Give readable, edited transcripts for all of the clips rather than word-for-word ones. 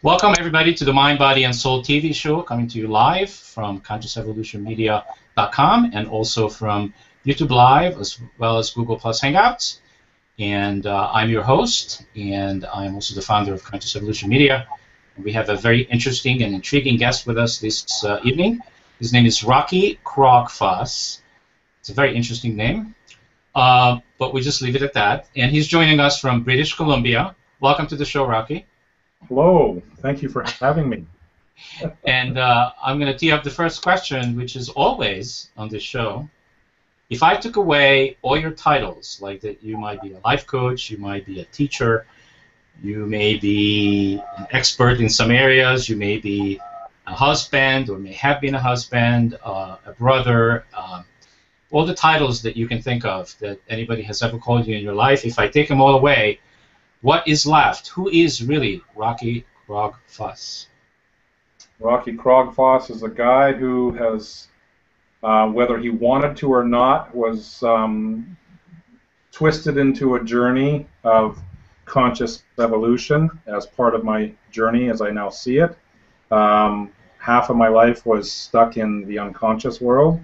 Welcome everybody to the Mind, Body, and Soul TV show, coming to you live from ConsciousEvolutionMedia.com and also from YouTube Live as well as Google Plus Hangouts. And I'm your host, and I'm also the founder of Conscious Evolution Media. And we have a very interesting and intriguing guest with us this evening. His name is Rocky Krogfoss. It's a very interesting name, but we just leave it at that. And he's joining us from British Columbia. Welcome to the show, Rocky. Hello. Thank you for having me. And I'm going to tee up the first question, which is always on this show. If I took away all your titles, like that you might be a life coach, you might be a teacher, you may be an expert in some areas, you may be a husband or may have been a husband, a brother, all the titles that you can think of that anybody has ever called you in your life, if I take them all away, what is left? Who is really Rocky Krogfoss? Rocky Krogfoss is a guy who has, whether he wanted to or not, was twisted into a journey of conscious evolution as part of my journey as I now see it. Half of my life was stuck in the unconscious world,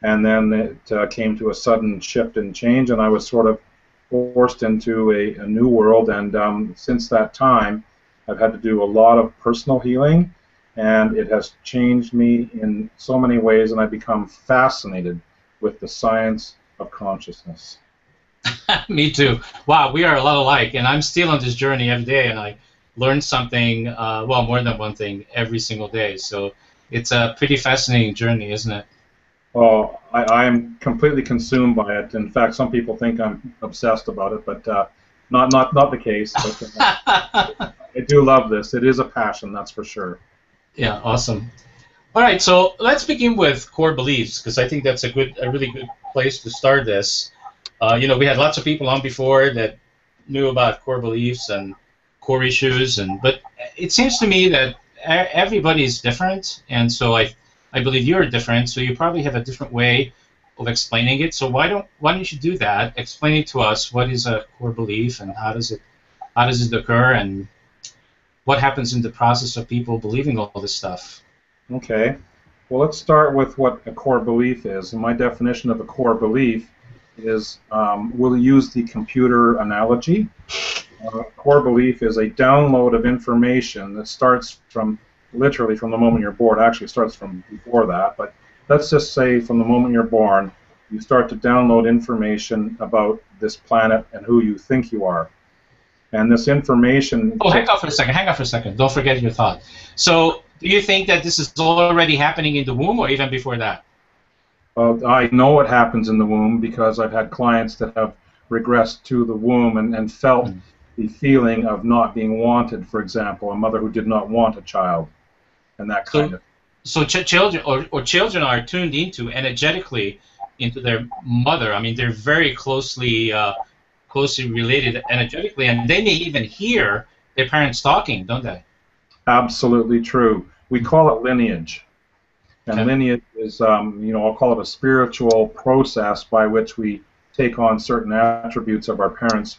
and then it came to a sudden shift and change, and I was sort of forced into a new world, and since that time I've had to do a lot of personal healing, and it has changed me in so many ways, and I've become fascinated with the science of consciousness. Me too. Wow, we are a lot alike, and I'm still on this journey every day, and I learn something, well, more than one thing every single day, so it's a pretty fascinating journey, isn't it? Oh, I am completely consumed by it. In fact, some people think I'm obsessed about it, but not the case. But, I do love this. It is a passion, that's for sure. Yeah, awesome. All right, so let's begin with core beliefs, because I think that's a really good place to start this. You know, we had lots of people on before that knew about core beliefs and core issues, but it seems to me that everybody is different, and so I believe you're different, so you probably have a different way of explaining it. So why don't you do that? Explain it to us. What is a core belief, and how does it occur, and what happens in the process of people believing all this stuff? Okay. Well, let's start with what a core belief is. And my definition of a core belief is, we'll use the computer analogy. Core belief is a download of information that starts from literally from the moment you're born. Actually, it starts from before that, but let's just say from the moment you're born, you start to download information about this planet and who you think you are. And this information... Oh, hang on for a second. Don't forget your thought. So, do you think that this is already happening in the womb, or even before that? Well, I know it happens in the womb because I've had clients that have regressed to the womb and felt the feeling of not being wanted, for example, a mother who did not want a child, and that kind of... So children children are tuned into energetically into their mother. I mean, they're very closely related energetically, and they may even hear their parents talking, don't they? Absolutely true. We call it lineage. And Okay. lineage is, you know, I'll call it a spiritual process by which we take on certain attributes of our parents,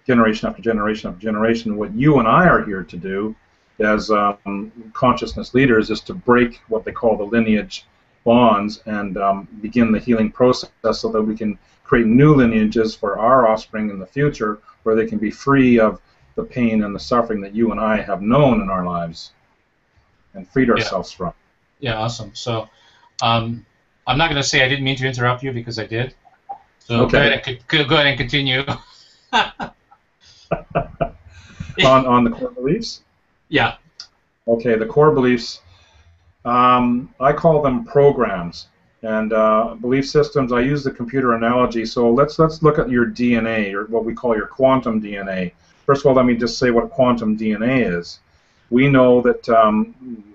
generation after generation after generation. What you and I are here to do as consciousness leaders is to break what they call the lineage bonds and begin the healing process so that we can create new lineages for our offspring in the future where they can be free of the pain and the suffering that you and I have known in our lives and freed ourselves from. Yeah, awesome. So I'm not going to say I didn't mean to interrupt you, because I did. So Okay. go ahead and continue. on the core beliefs? Yeah. Okay, the core beliefs, I call them programs. And belief systems, I use the computer analogy, so let's look at your DNA, or what we call your quantum DNA. First of all, let me just say what quantum DNA is. We know that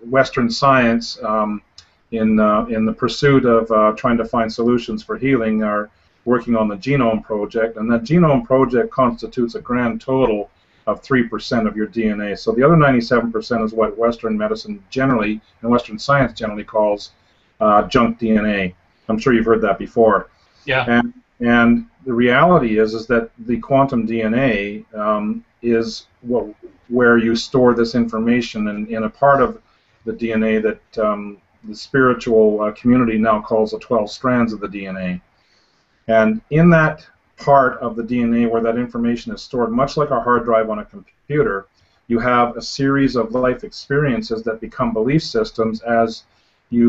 Western science, in the pursuit of trying to find solutions for healing, are working on the Genome Project, and that Genome Project constitutes a grand total of 3% of your DNA. So the other 97% is what Western medicine generally, and Western science generally calls junk DNA. I'm sure you've heard that before. Yeah. And the reality is that the quantum DNA is what where you store this information in a part of the DNA that the spiritual community now calls the 12 strands of the DNA. And in that part of the DNA where that information is stored, much like a hard drive on a computer, you have a series of life experiences that become belief systems as you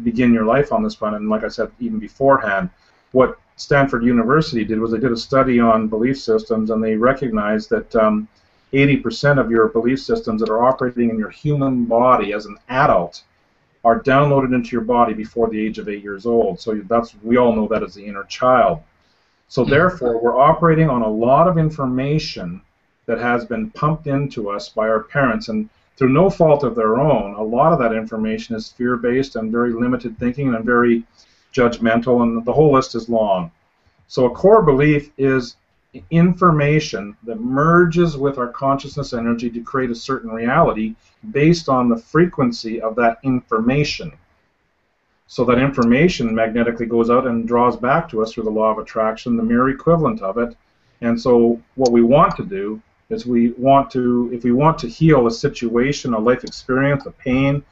begin your life on this planet. And like I said, even beforehand, what Stanford University did was they did a study on belief systems, and they recognized that 80% of your belief systems that are operating in your human body as an adult are downloaded into your body before the age of 8 years old. So we all know that as the inner child. So therefore, we're operating on a lot of information that has been pumped into us by our parents, and through no fault of their own, a lot of that information is fear-based and very limited thinking and very judgmental, and the whole list is long. So a core belief is information that merges with our consciousness energy to create a certain reality based on the frequency of that information. So that information magnetically goes out and draws back to us through the law of attraction, the mirror equivalent of it. And so what we want to do is if we want to heal a situation, a life experience, a pain,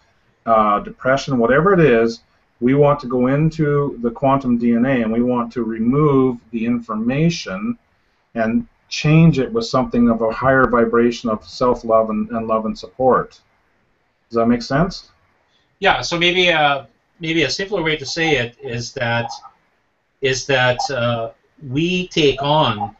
depression, whatever it is, we want to go into the quantum DNA and we want to remove the information and change it with something of a higher vibration of self-love and love and support. Does that make sense? Yeah. So maybe a simpler way to say it is that we take on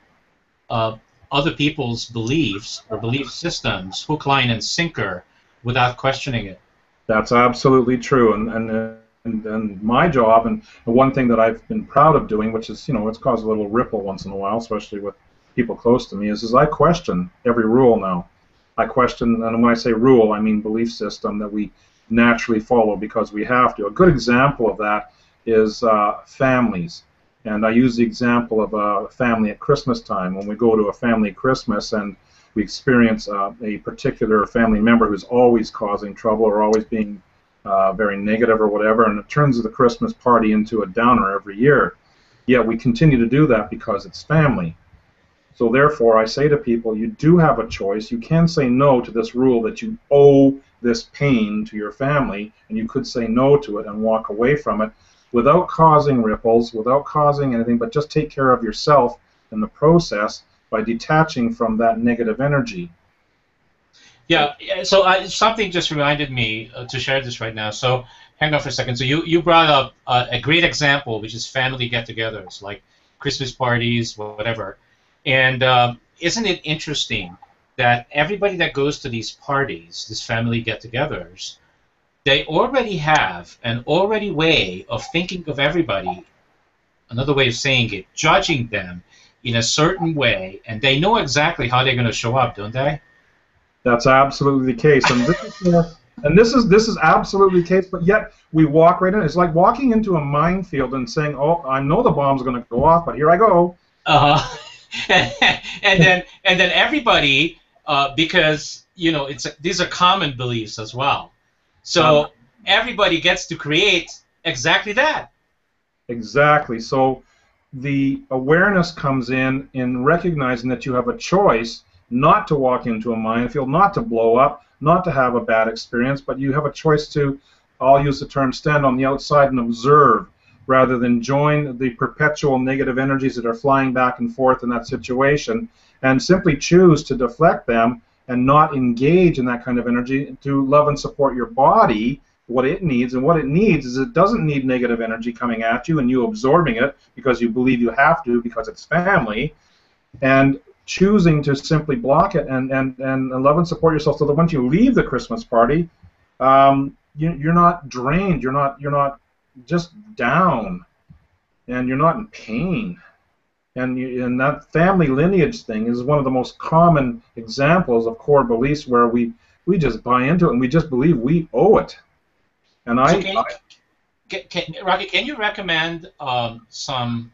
other people's beliefs or belief systems, hook, line, and sinker, without questioning it. That's absolutely true, and my job, and one thing that I've been proud of doing, which is, it's caused a little ripple once in a while, especially with people close to me, is I question every rule now. I question, and when I say rule, I mean belief system that we naturally follow because we have to. A good example of that is families. And I use the example of a family at Christmas time. When we go to a family Christmas and we experience a particular family member who's always causing trouble or always being very negative or whatever, and it turns the Christmas party into a downer every year. Yet we continue to do that because it's family. So therefore, I say to people, you do have a choice. You can say no to this rule that you owe this pain to your family, and you could say no to it and walk away from it without causing ripples, without causing anything, but just take care of yourself in the process by detaching from that negative energy. Yeah, so something just reminded me to share this right now. So hang on for a second. So you brought up a great example, which is family get-togethers, like Christmas parties, whatever. And isn't it interesting that everybody that goes to these parties, these family get-togethers, they already have an way of thinking of everybody, another way of saying it, judging them in a certain way, and they know exactly how they're going to show up, don't they? That's absolutely the case, and this is absolutely the case. But yet we walk right in. It's like walking into a minefield and saying, "Oh, I know the bomb's going to go off, but here I go." and then everybody, because these are common beliefs as well. So everybody gets to create exactly that. Exactly. So the awareness comes in recognizing that you have a choice not to walk into a minefield, not to blow up, not to have a bad experience, but you have a choice to, I'll use the term, stand on the outside and observe rather than join the perpetual negative energies that are flying back and forth in that situation, and simply choose to deflect them and not engage in that kind of energy, to love and support your body, what it needs. And what it needs is it doesn't need negative energy coming at you and you absorbing it because you believe you have to because it's family, and choosing to simply block it and love and support yourself so that once you leave the Christmas party, you're not drained, you're not just down, and you're not in pain. And that family lineage thing is one of the most common examples of core beliefs where we just buy into it and we just believe we owe it. And Rocky, can you recommend some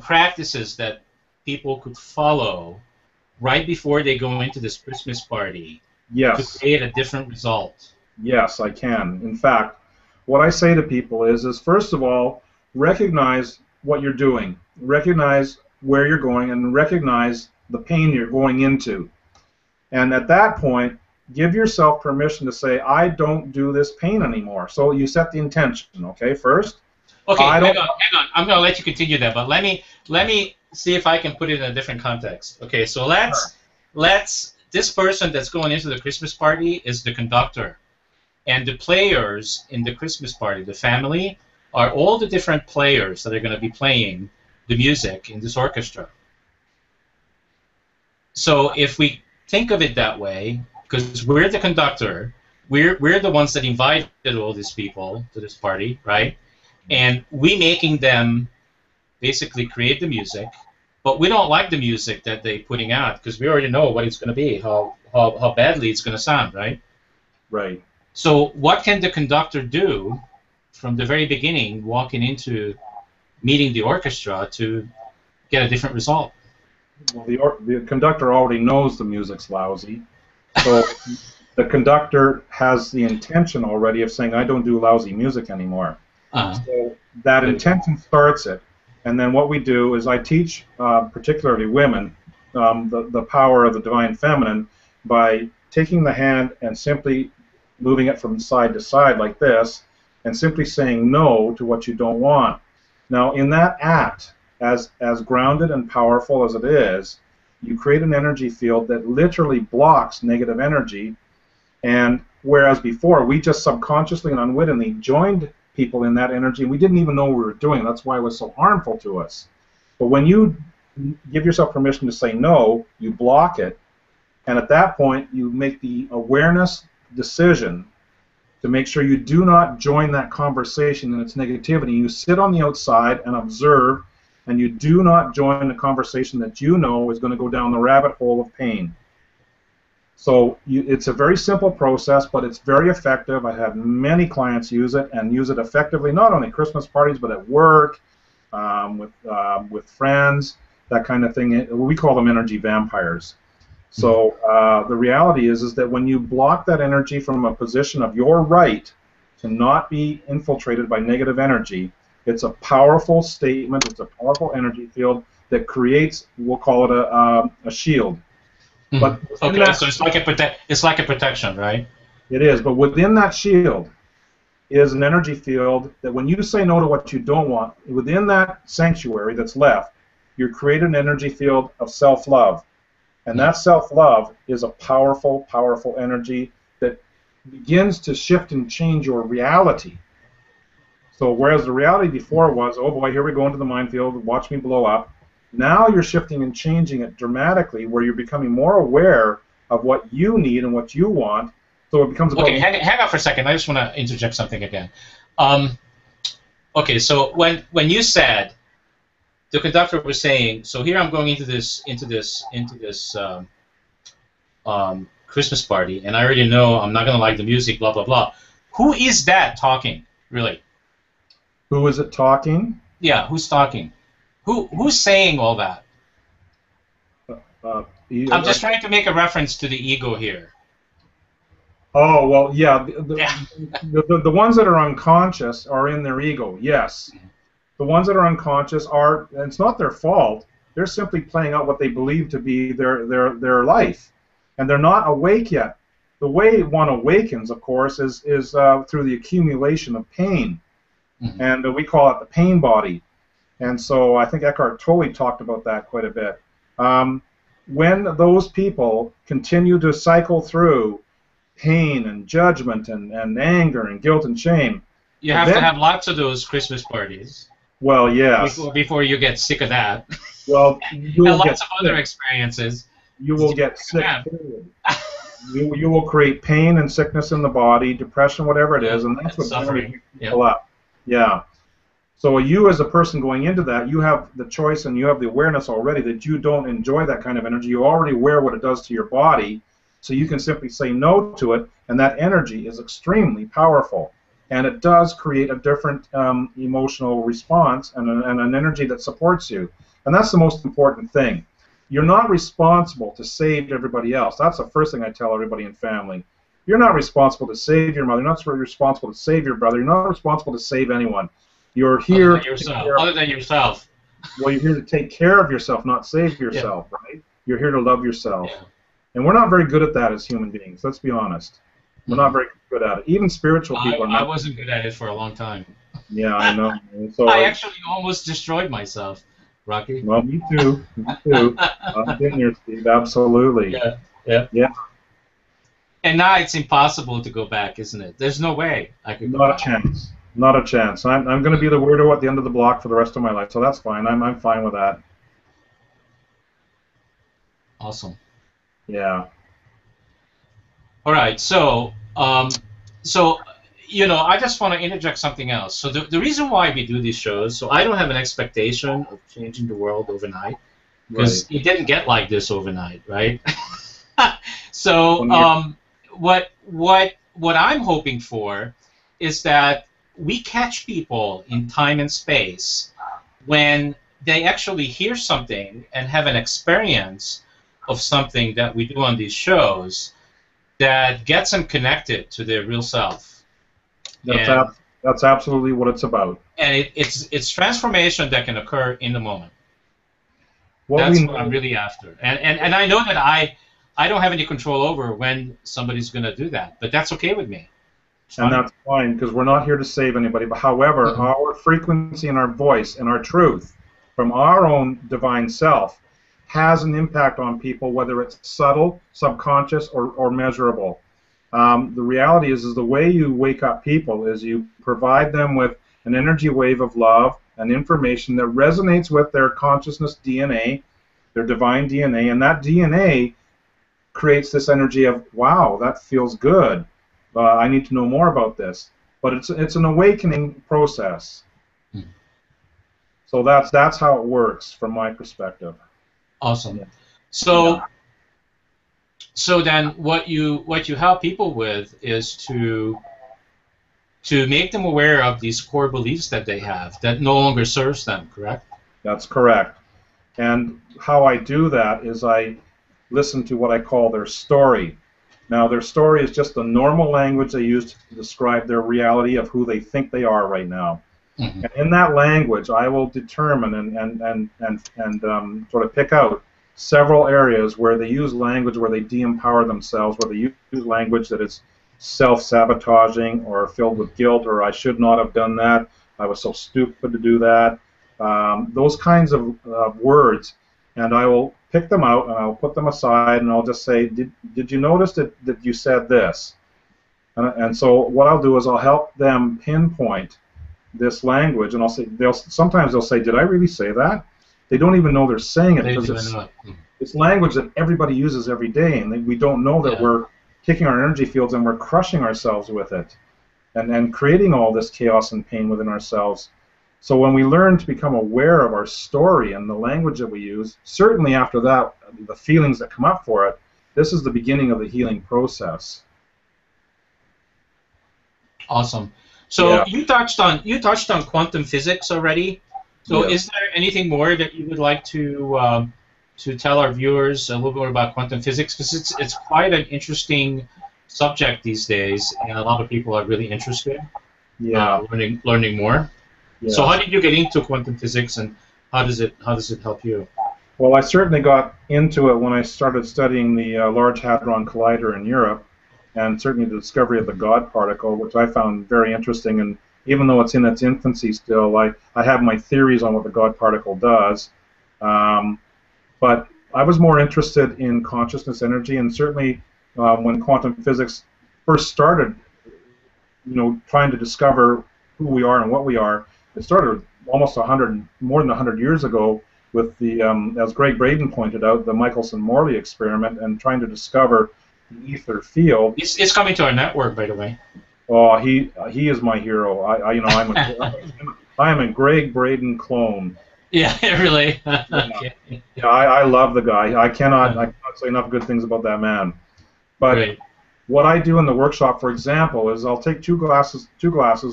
practices that people could follow right before they go into this Christmas party to create a different result? Yes, I can. In fact, what I say to people is first of all, recognize what you're doing. Recognize where you're going and recognize the pain you're going into. And at that point, give yourself permission to say, I don't do this pain anymore. So you set the intention, okay, first. Okay, hang on. I'm going to let you continue that, but let me see if I can put it in a different context. Okay, so let's this person that's going into the Christmas party is the conductor, and the players in the Christmas party, the family, are all the different players that are going to be playing the music in this orchestra. So if we think of it that way, because we're the conductor, we're the ones that invited all these people to this party, right? And we making them basically create the music, but we don't like the music that they're putting out because we already know what it's going to be, how badly it's going to sound, right? Right. So what can the conductor do from the very beginning, walking into meeting the orchestra to get a different result? Well, the conductor already knows the music's lousy, so the conductor has the intention already of saying, I don't do lousy music anymore. So that intention starts it, and then what we do is I teach particularly women the power of the divine feminine by taking the hand and simply moving it from side to side like this, and simply saying no to what you don't want. Now, in that act, as grounded and powerful as it is, you create an energy field that literally blocks negative energy, and whereas before we just subconsciously and unwittingly joined people in that energy, we didn't even know what we were doing. That's why it was so harmful to us. But when you give yourself permission to say no, you block it, and at that point you make the awareness decision to make sure you do not join that conversation in its negativity. You sit on the outside and observe, and you do not join a conversation that you know is going to go down the rabbit hole of pain. So it's a very simple process, but it's very effective. I have many clients use it and use it effectively, not only Christmas parties, but at work, with friends, that kind of thing. We call them energy vampires. So the reality is that when you block that energy from a position of your right to not be infiltrated by negative energy, it's a powerful statement. It's a powerful energy field that creates, we'll call it a shield. But okay, so it's like a protection, right? It is, but within that shield is an energy field that when you say no to what you don't want, within that sanctuary that's left, you create an energy field of self-love. And that self-love is a powerful, powerful energy that begins to shift and change your reality. So whereas the reality before was, oh boy, here we go into the minefield, watch me blow up, now you're shifting and changing it dramatically where you're becoming more aware of what you need and what you want. So it becomes about... Okay, hang on for a second. I just want to interject something again. Okay, so when you said, the conductor was saying, so here I'm going into this Christmas party, and I already know I'm not going to like the music, blah, blah, blah. Who is that talking, really? Who is it talking? Yeah, who's talking? Who's saying all that? I'm just trying to make a reference to the ego here. Oh, well, yeah. The ones that are unconscious are in their ego, yes. The ones that are unconscious are, and it's not their fault, they're simply playing out what they believe to be their life. And they're not awake yet. The way one awakens, of course, is through the accumulation of pain. Mm-hmm. And we call it the pain body. And so I think Eckhart Tolle talked about that quite a bit. When those people continue to cycle through pain and judgment and anger and guilt and shame, you have to have lots of those Christmas parties. Well, yes. Before you get sick of that. Well, you will lots of other experiences. You will get sick. You will create pain and sickness in the body, depression, whatever it is, and that's what brings people up. Yeah. So you as a person going into that, you have the choice and you have the awareness already that you don't enjoy that kind of energy. You're already aware what it does to your body, so you can simply say no to it, and that energy is extremely powerful. And it does create a different emotional response and an energy that supports you. And that's the most important thing. You're not responsible to save everybody else. That's the first thing I tell everybody in family. You're not responsible to save your mother. You're not responsible to save your brother. You're not responsible to save anyone. You're here other than yourself. Well, you're here to take care of yourself, not save yourself, right? You're here to love yourself. Yeah. And we're not very good at that as human beings. Let's be honest. We're not very good at it. Even spiritual people are I not. wasn't good at it for a long time. Yeah, I know. So I actually almost destroyed myself, Rocky. well, me too. Me too. I've been there, Steve. Absolutely. Yeah, yeah. Yeah. And now it's impossible to go back, isn't it? There's no way I could go Not a back. chance. Not a chance. I'm going to be the weirdo at the end of the block for the rest of my life, so that's fine. I'm fine with that. Awesome. Yeah. All right, so I just want to interject something else. So the reason why we do these shows, so I don't have an expectation of changing the world overnight, because it didn't get like this overnight, right? So what I'm hoping for is that we catch people in time and space when they actually hear something and have an experience of something that we do on these shows that gets them connected to their real self. That's absolutely what it's about. And it's transformation that can occur in the moment. What That's what I'm really after. And I know that I don't have any control over when somebody's going to do that, but that's okay with me. And that's fine, because we're not here to save anybody. But however, our frequency and our voice and our truth from our own divine self has an impact on people, whether it's subtle, subconscious, or measurable. The reality is the way you wake up people is you provide them with an energy wave of love and information that resonates with their consciousness DNA, their divine DNA, and that DNA creates this energy of, wow, that feels good. I need to know more about this. But it's an awakening process. So that's how it works from my perspective. Awesome. So then what you help people with is to make them aware of these core beliefs that they have that no longer serves them, correct? That's correct. And how I do that is I listen to what I call their story. Now, their story is just the normal language they use to describe their reality of who they think they are right now. Mm-hmm. And in that language, I will determine and sort of pick out several areas where they use language where they de-empower themselves, where they use language that is self-sabotaging or filled with guilt, or I should not have done that, I was so stupid to do that, those kinds of words, and I will pick them out and I'll put them aside and I'll just say, did you notice that you said this? And so what I'll do is I'll help them pinpoint this language, and I'll say, sometimes they'll say, did I really say that? They don't even know they're saying it because it's language that everybody uses every day, and we don't know that we're kicking our energy fields and we're crushing ourselves with it and creating all this chaos and pain within ourselves. So when we learn to become aware of our story and the language that we use, certainly after that, the feelings that come up for it, this is the beginning of the healing process. Awesome. So you touched on quantum physics already. So is there anything more that you would like to tell our viewers a little bit more about quantum physics? Because it's quite an interesting subject these days, and a lot of people are really interested. Learning more. Yeah. So how did you get into quantum physics, and how does it help you? Well, I certainly got into it when I started studying the Large Hadron Collider in Europe, and certainly the discovery of the God particle, which I found very interesting. And even though it's in its infancy still, I have my theories on what the God particle does. But I was more interested in consciousness energy, and certainly when quantum physics first started, trying to discover who we are and what we are, it started almost more than 100 years ago with the, as Greg Braden pointed out, the Michelson-Morley experiment, and trying to discover the ether field. It's coming to our network, by the way. Oh, he is my hero. I am a Greg Braden clone. Yeah, really. I love the guy. I cannot say enough good things about that man. But what I do in the workshop, for example, is I'll take two glasses.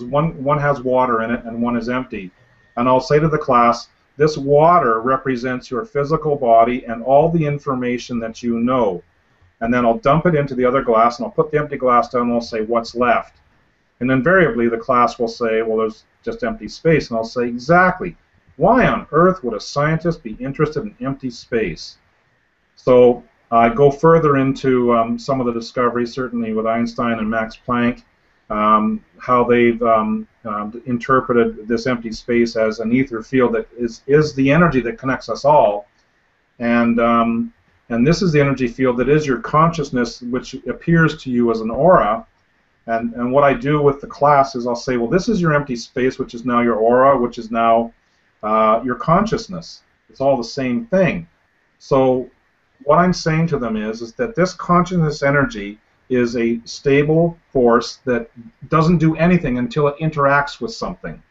One has water in it and one is empty, and I'll say to the class, this water represents your physical body and all the information that you know. And then I'll dump it into the other glass, and I'll put the empty glass down, and I'll say, what's left? And invariably, the class will say, well, there's just empty space. And I'll say, exactly. Why on earth would a scientist be interested in empty space? So I go further into some of the discoveries, certainly with Einstein and Max Planck, how they've interpreted this empty space as an ether field that is the energy that connects us all, and this is the energy field that is your consciousness, which appears to you as an aura. And what I do with the class is I'll say, well, this is your empty space, which is now your aura, which is now your consciousness. It's all the same thing. So what I'm saying to them is that this consciousness energy is a stable force that doesn't do anything until it interacts with something.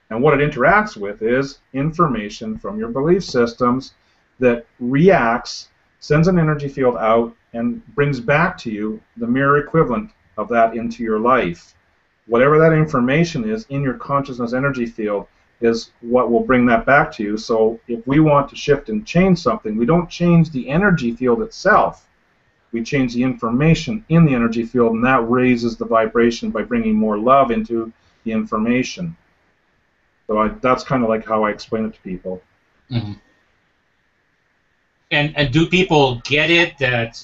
And what it interacts with is information from your belief systems that reacts, sends an energy field out, and brings back to you the mirror equivalent of that into your life. Whatever that information is in your consciousness energy field is what will bring that back to you. So if we want to shift and change something, we don't change the energy field itself. We change the information in the energy field, and that raises the vibration by bringing more love into the information. So that's kind of like how I explain it to people. Mm-hmm. And do people get it that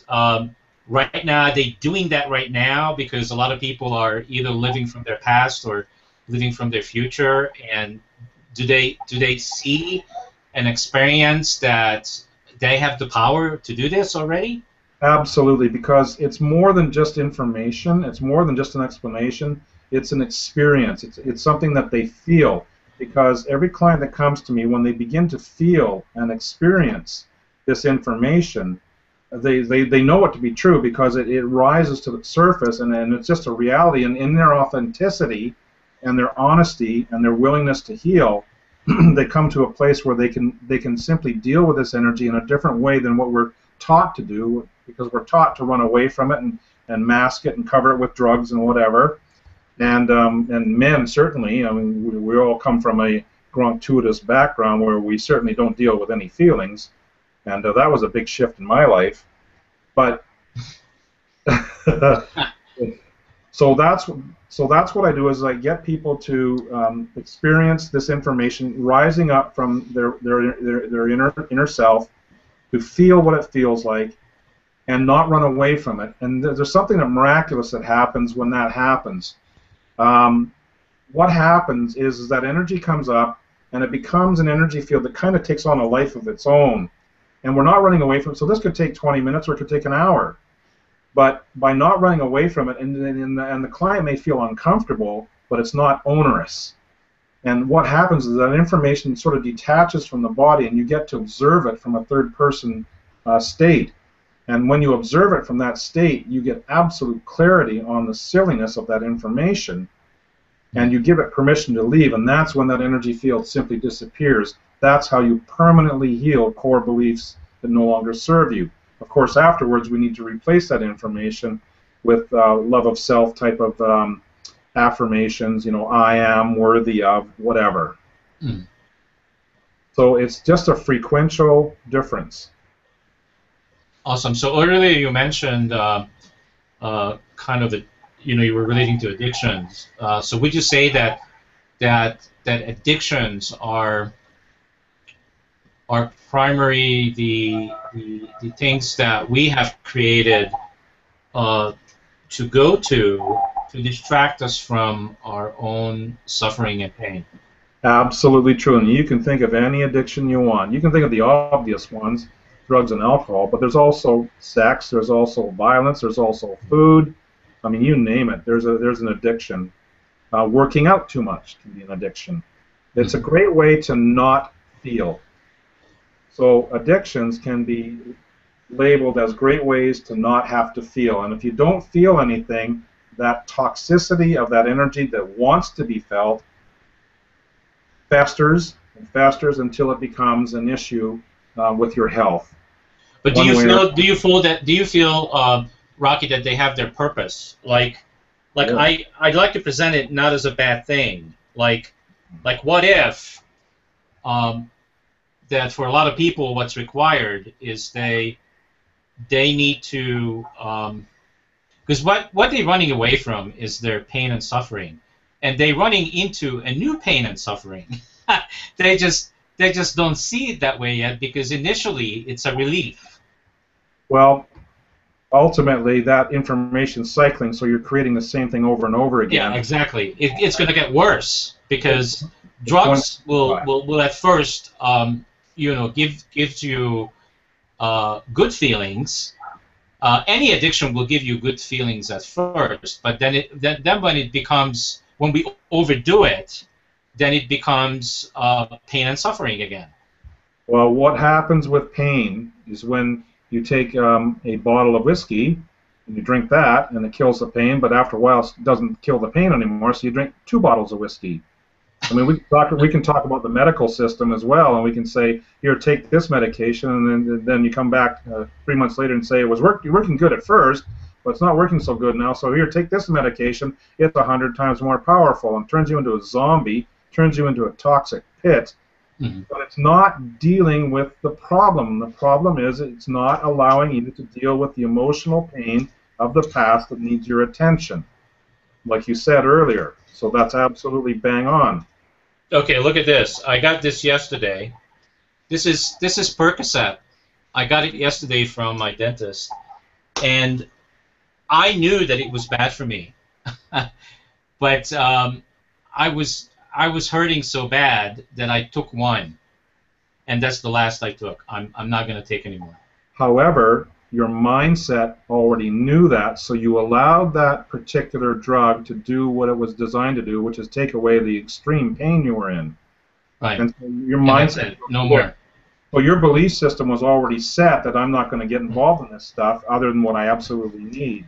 right now, are they doing that right now? Because a lot of people are either living from their past or living from their future, and do they see and experience that they have the power to do this already? Absolutely, because it's more than just information. It's more than just an explanation. It's an experience. It's something that they feel, because every client that comes to me, when they begin to feel and experience this information, they know it to be true, because it rises to the surface, and it's just a reality. And in their authenticity and their honesty and their willingness to heal, they come to a place where they can simply deal with this energy in a different way than what we're taught to do, because we're taught to run away from it and mask it and cover it with drugs and whatever. And men, certainly, I mean, we all come from a gratuitous background where we certainly don't deal with any feelings, and that was a big shift in my life. But so that's what I do, is I get people to experience this information rising up from their inner self, to feel what it feels like, and not run away from it. And there's something miraculous that happens when that happens. What happens is that energy comes up, and it becomes an energy field that kind of takes on a life of its own. And we're not running away from it. So this could take 20 minutes, or it could take an hour. But by not running away from it, and the client may feel uncomfortable, but it's not onerous. And what happens is that information sort of detaches from the body, and you get to observe it from a third-person state. And when you observe it from that state, you get absolute clarity on the silliness of that information, and you give it permission to leave, and that's when that energy field simply disappears. That's how you permanently heal core beliefs that no longer serve you. Of course, afterwards, we need to replace that information with love of self type of affirmations, you know, I am worthy of whatever. Mm. So it's just a frequential difference. Awesome. So earlier you mentioned kind of you were relating to addictions. So would you say that addictions are primary the things that we have created to go to distract us from our own suffering and pain? Absolutely true. And you can think of any addiction you want. You can think of the obvious ones, drugs and alcohol, but there's also sex, there's also violence, there's also food. I mean, you name it. There's an addiction. Working out too much can be an addiction. It's a great way to not feel. So addictions can be labeled as great ways to not have to feel. And if you don't feel anything, that toxicity of that energy that wants to be felt festers and festers until it becomes an issue with your health. But do you feel, Rocky, that they have their purpose? Like yeah. I'd like to present it not as a bad thing. Like what if that for a lot of people what's required is they need to because what they're running away from is their pain and suffering, and they're running into a new pain and suffering. They just don't see it that way yet, because initially it's a relief. Well, ultimately, that information cycling, so you're creating the same thing over and over Yeah, again. exactly. It's going to get worse because It's going drugs will at first gives you good feelings. Any addiction will give you good feelings at first, but then when it becomes, when we overdo it, then it becomes pain and suffering again. Well, what happens with pain is when you take a bottle of whiskey and you drink that, and it kills the pain, but after a while it doesn't kill the pain anymore, so you drink 2 bottles of whiskey. I mean, we can talk about the medical system as well, and we can say, here, take this medication, and then you come back 3 months later and say it was working good at first, but it's not working so good now. So here, take this medication. It's 100 times more powerful, and turns you into a zombie, turns you into a toxic pit. Mm-hmm. But it's not dealing with the problem. The problem is it's not allowing you to deal with the emotional pain of the past that needs your attention, like you said earlier. So that's absolutely bang on. Okay, look at this. I got this yesterday. This is Percocet. I got it yesterday from my dentist, and I knew that it was bad for me, but I was hurting so bad that I took one, and that's the last I took. I'm not going to take anymore. However, your mindset already knew that, so you allowed that particular drug to do what it was designed to do, which is take away the extreme pain you were in. Right. And so your And that's mindset, it. No more. well, your belief system was already set that I'm not going to get involved in this stuff other than what I absolutely need.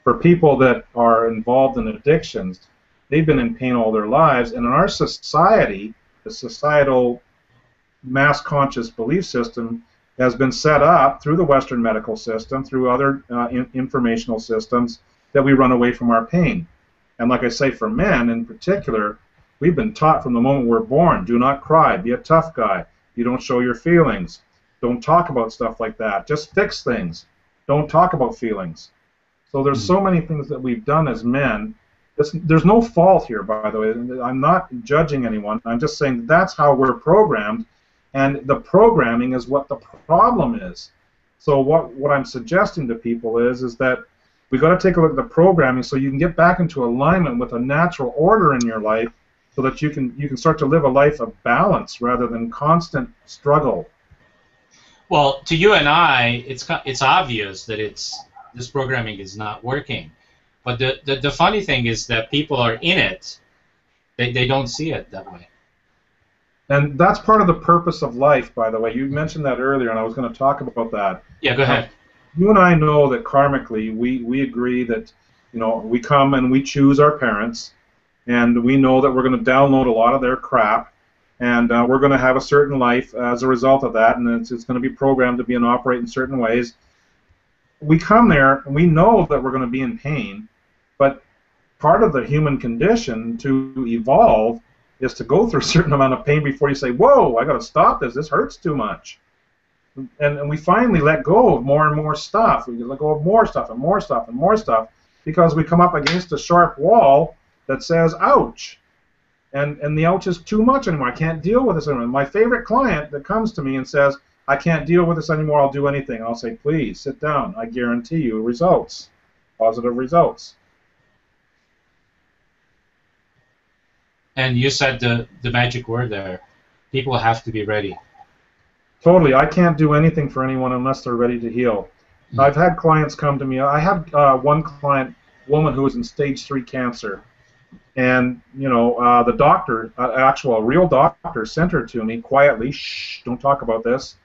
For people that are involved in addictions, they've been in pain all their lives, and in our society, the societal mass conscious belief system has been set up through the Western medical system, through other informational systems, that we run away from our pain. And like I say, for men in particular, we've been taught from the moment we're born, do not cry, be a tough guy, you don't show your feelings, don't talk about stuff like that, just fix things, don't talk about feelings. So there's so many things that we've done as men. There's no fault here, by the way. I'm not judging anyone. I'm just saying that's how we're programmed, and the programming is what the problem is. So what I'm suggesting to people is that we've got to take a look at the programming so you can get back into alignment with a natural order in your life, so that you can start to live a life of balance rather than constant struggle. Well, to you and I, it's obvious that this programming is not working. But the funny thing is that people are in it. They don't see it that way. And that's part of the purpose of life, by the way. You mentioned that earlier, and I was going to talk about that. Yeah, go ahead. You and I know that karmically, we agree that, we come and we choose our parents, and we know that we're going to download a lot of their crap, and we're going to have a certain life as a result of that, and it's going to be programmed to be and operate in certain ways. We come there, and we know that we're going to be in pain, but part of the human condition to evolve is to go through a certain amount of pain before you say, whoa, I got to stop this. This hurts too much. And we finally let go of more and more stuff. We let go of more stuff and more stuff and more stuff because we come up against a sharp wall that says, ouch. And the ouch is too much anymore. I can't deal with this anymore. My favorite client that comes to me and says, I can't deal with this anymore, I'll do anything. And I'll say, please, sit down. I guarantee you results, positive results. And you said the magic word there. People have to be ready. Totally. I can't do anything for anyone unless they're ready to heal. Mm-hmm. I've had clients come to me. I had one client, woman who was in stage 3 cancer. And, the doctor, a real doctor, sent her to me quietly. Shh, don't talk about this.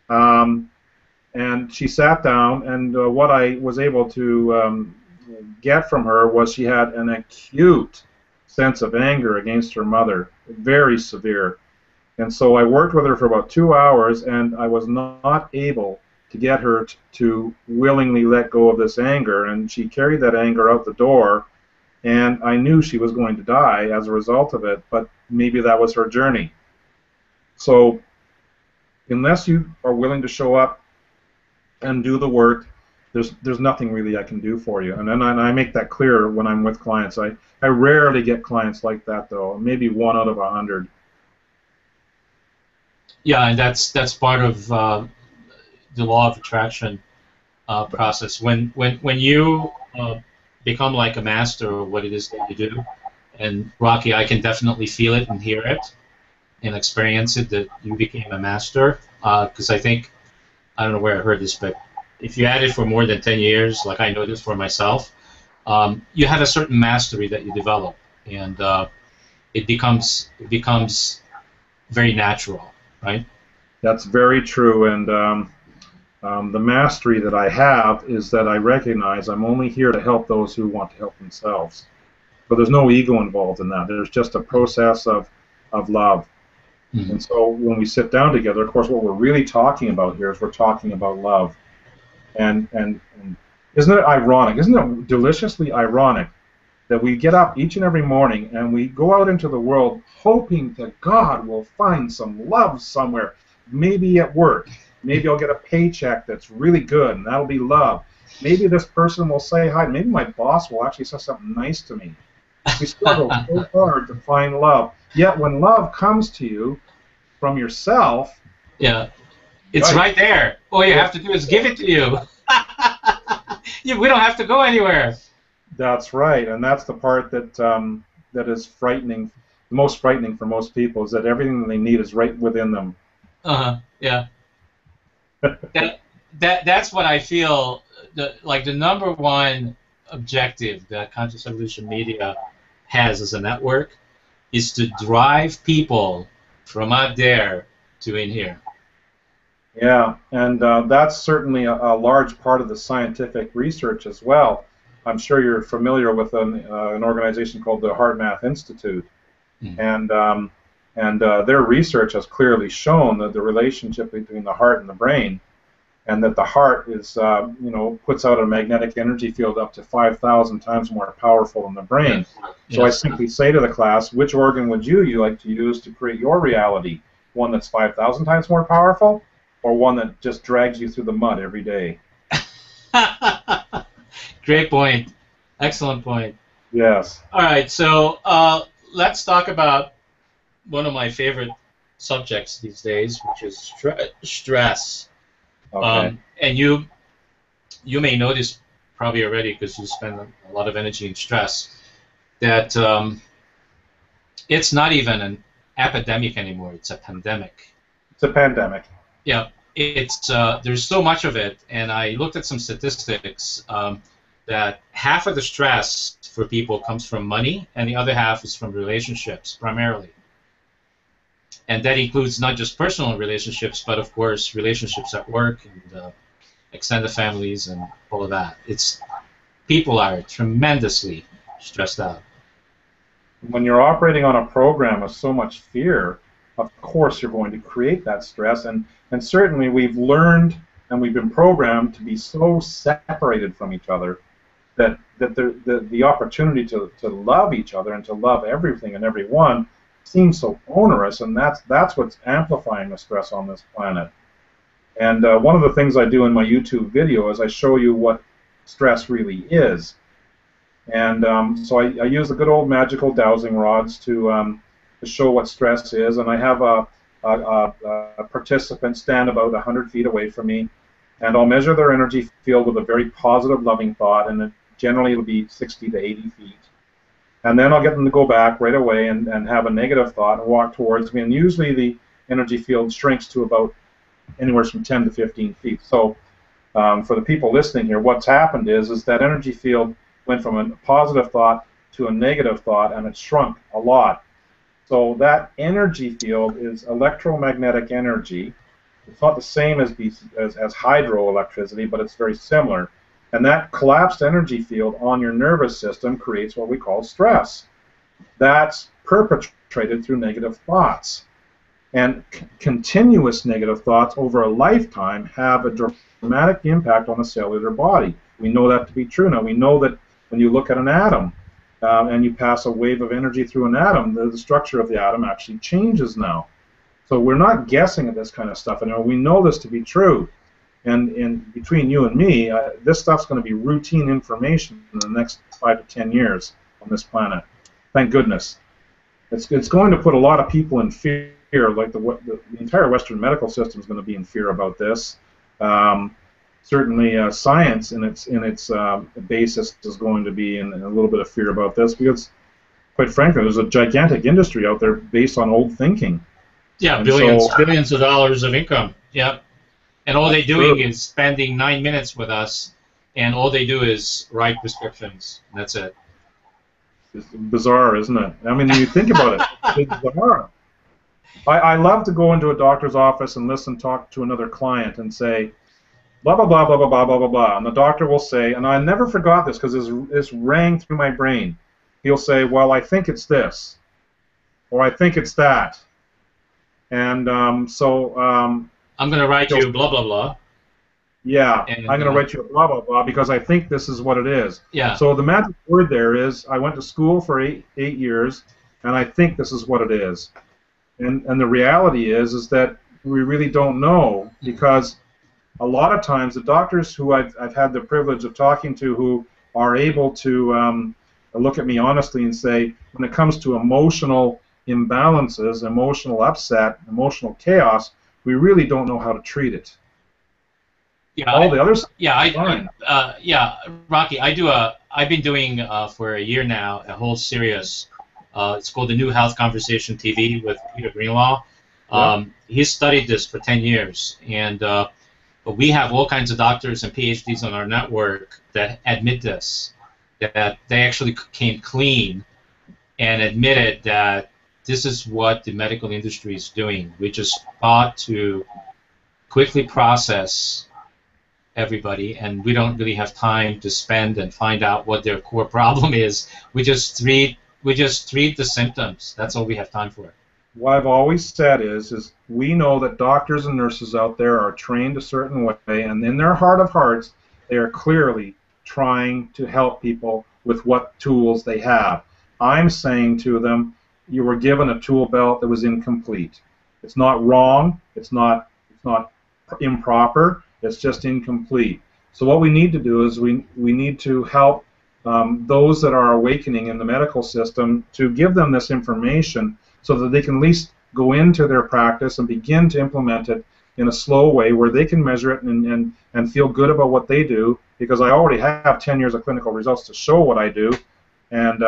And she sat down, and what I was able to get from her was she had an acute sense of anger against her mother, very severe. And so I worked with her for about 2 hours, and I was not able to get her to willingly let go of this anger, and she carried that anger out the door, and I knew she was going to die as a result of it, but maybe that was her journey. So unless you are willing to show up and do the work, there's nothing really I can do for you. And then I make that clear when I'm with clients. I rarely get clients like that, though. Maybe 1 out of 100. Yeah, and that's part of the law of attraction. process. When you become like a master of what it is that you do, and Rocky, I can definitely feel it and hear it and experience it that you became a master. Because I think, I don't know where I heard this, but if you had it for more than 10 years, like I know this for myself, you have a certain mastery that you develop, and it becomes very natural, right? That's very true, and the mastery that I have is that I recognize I'm only here to help those who want to help themselves. But there's no ego involved in that. There's just a process of love. Mm-hmm. And so when we sit down together, of course, what we're really talking about here is we're talking about love. And isn't it ironic? Isn't it deliciously ironic that we get up each and every morning and we go out into the world hoping that God will find some love somewhere, maybe at work. Maybe I'll get a paycheck that's really good, and that'll be love. Maybe this person will say hi. Maybe my boss will actually say something nice to me. We struggle so hard to find love. Yet when love comes to you from yourself, yeah, it's right there. All you have to do is give it to you. We don't have to go anywhere. That's right, and that's the part that that is frightening. The most frightening for most people is that everything that they need is right within them. Yeah. That's what I feel. The number one objective that Conscious Evolution Media has as a network is to drive people from out there to in here. Yeah, and that's certainly a large part of the scientific research as well. I'm sure you're familiar with an organization called the Heart Math Institute, and their research has clearly shown that the relationship between the heart and the brain, and that the heart is, puts out a magnetic energy field up to 5,000 times more powerful than the brain. Yes. So I simply say to the class, which organ would you like to use to create your reality? One that's 5,000 times more powerful, or one that just drags you through the mud every day? Great point. Excellent point. Yes. All right, so let's talk about one of my favorite subjects these days, which is stress. Okay. And you may know this probably already because you spend a lot of energy in stress, that it's not even an epidemic anymore, it's a pandemic. It's a pandemic. Yeah, it's there's so much of it, and I looked at some statistics that half of the stress for people comes from money, and the other half is from relationships, primarily. And that includes not just personal relationships, but of course relationships at work and extended families and all of that. People are tremendously stressed out. When you're operating on a program with so much fear, of course you're going to create that stress, and certainly we've learned and we've been programmed to be so separated from each other that the opportunity to love each other and to love everything and everyone seems so onerous, and that's what's amplifying the stress on this planet. And one of the things I do in my YouTube video is I show you what stress really is. And so I use the good old magical dowsing rods to show what stress is, and I have a participant stand about 100 feet away from me, and I'll measure their energy field with a very positive, loving thought, and generally it'll be 60 to 80 feet. And then I'll get them to go back right away and have a negative thought and walk towards me, and usually the energy field shrinks to about anywhere from 10 to 15 feet. So for the people listening here, what's happened is that energy field went from a positive thought to a negative thought, and it shrunk a lot. So that energy field is electromagnetic energy. It's not the same as hydroelectricity, but it's very similar. And that collapsed energy field on your nervous system creates what we call stress. That's perpetrated through negative thoughts. And continuous negative thoughts over a lifetime have a dramatic impact on the cellular body. We know that to be true now. We know that when you look at an atom and you pass a wave of energy through an atom, the structure of the atom actually changes now. So we're not guessing at this kind of stuff anymore. We know this to be true. And between you and me, this stuff's going to be routine information in the next 5 to 10 years on this planet. Thank goodness. It's going to put a lot of people in fear. Like the entire Western medical system is going to be in fear about this. certainly science in its basis is going to be in a little bit of fear about this because, quite frankly, there's a gigantic industry out there based on old thinking. Yeah, And so, billions of dollars of income. Yeah. And all they're doing true. is spending 9 minutes with us, and all they do is write prescriptions. And that's it. It's bizarre, isn't it? I mean, you think about it. It's bizarre. I love to go into a doctor's office and talk to another client and say, blah, blah, blah, blah, blah, blah, blah, blah, blah. And the doctor will say, and I never forgot this because this rang through my brain. He'll say, well, I think it's this, or I think it's that. And I'm going to write you blah, blah, blah. yeah, And, I'm going to write you a blah, blah, blah because I think this is what it is. Yeah. So the magic word there is I went to school for eight years, and I think this is what it is. And the reality is that we really don't know because a lot of times the doctors who I've had the privilege of talking to who are able to look at me honestly and say, when it comes to emotional imbalances, emotional upset, emotional chaos, we really don't know how to treat it. Yeah, all the others. Yeah, Rocky. I've been doing for a year now a whole series. It's called the New Health Conversation TV with Peter Greenlaw. He's studied this for 10 years, and but we have all kinds of doctors and PhDs on our network that admit this, that they actually came clean and admitted that this is what the medical industry is doing. We just ought to quickly process everybody, and we don't really have time to spend and find out what their core problem is. We just treat the symptoms. That's all we have time for. What I've always said is we know that doctors and nurses out there are trained a certain way, and in their heart of hearts, they are clearly trying to help people with what tools they have. I'm saying to them, you were given a tool belt that was incomplete. It's not wrong. It's not improper. It's just incomplete. So what we need to do is we need to help those that are awakening in the medical system to give them this information so that they can at least go into their practice and begin to implement it in a slow way where they can measure it and feel good about what they do, because I already have 10 years of clinical results to show what I do. And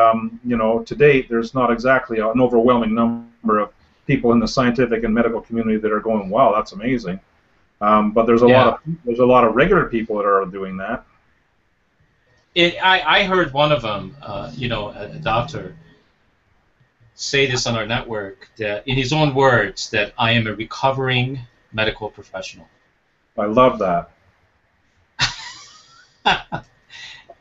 you know, to date, there's not exactly an overwhelming number of people in the scientific and medical community that are going, wow, that's amazing. But there's a lot of regular people that are doing that. I heard one of them, you know, a doctor, say this on our network, that in his own words, that I am a recovering medical professional. I love that.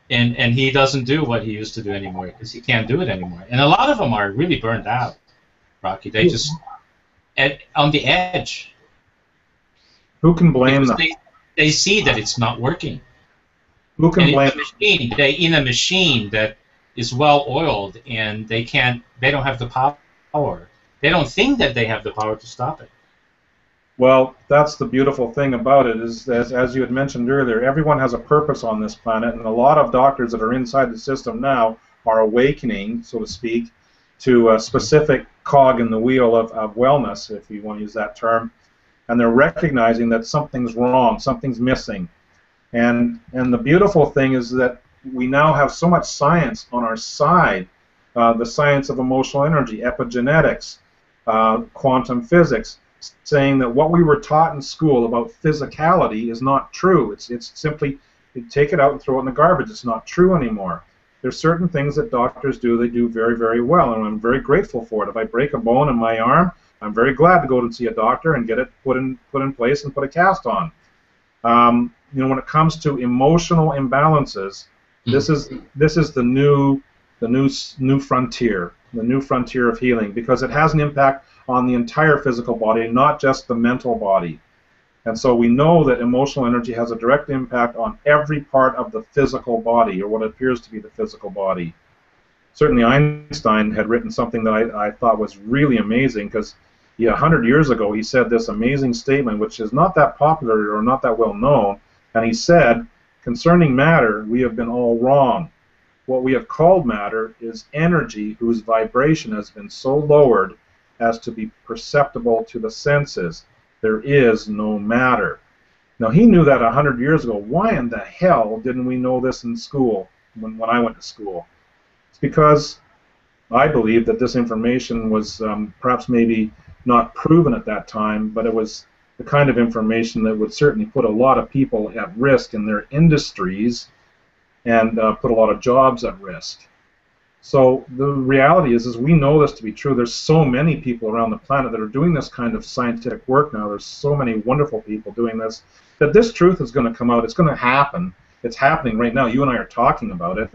and he doesn't do what he used to do anymore because he can't do it anymore. And a lot of them are really burned out, Rocky. They just on the edge. Who can blame them? They see that it's not working. Who can blame them? They're in a machine that is well oiled, and they don't have the power. They don't think that they have the power to stop it. Well, that's the beautiful thing about it, is that, as you had mentioned earlier, everyone has a purpose on this planet, and a lot of doctors that are inside the system now are awakening, so to speak, to a specific cog in the wheel of wellness, if you want to use that term, and they're recognizing that something's wrong, something's missing. And the beautiful thing is that we now have so much science on our side, the science of emotional energy, epigenetics, quantum physics, saying that what we were taught in school about physicality is not true. It's simply, you take it out and throw it in the garbage. It's not true anymore. There's certain things that doctors do, they do very, very well, and I'm very grateful for it. If I break a bone in my arm, I'm very glad to go and see a doctor and get it put in place and put a cast on. You know, when it comes to emotional imbalances, this is the new frontier, the new frontier of healing, because it has an impact on the entire physical body, not just the mental body. And so we know that emotional energy has a direct impact on every part of the physical body, or what appears to be the physical body. Certainly Einstein had written something that I thought was really amazing, because 100 years ago he said this amazing statement, which is not that popular or not that well known, and he said, concerning matter, we have been all wrong. What we have called matter is energy whose vibration has been so lowered as to be perceptible to the senses. There is no matter. Now, he knew that 100 years ago. Why in the hell didn't we know this in school when I went to school? It's because I believe that this information was perhaps maybe not proven at that time, but it was the kind of information that would certainly put a lot of people at risk in their industries and put a lot of jobs at risk. So the reality is we know this to be true. There's so many people around the planet that are doing this kind of scientific work now. There's so many wonderful people doing this, that this truth is going to come out. It's going to happen. It's happening right now. You and I are talking about it.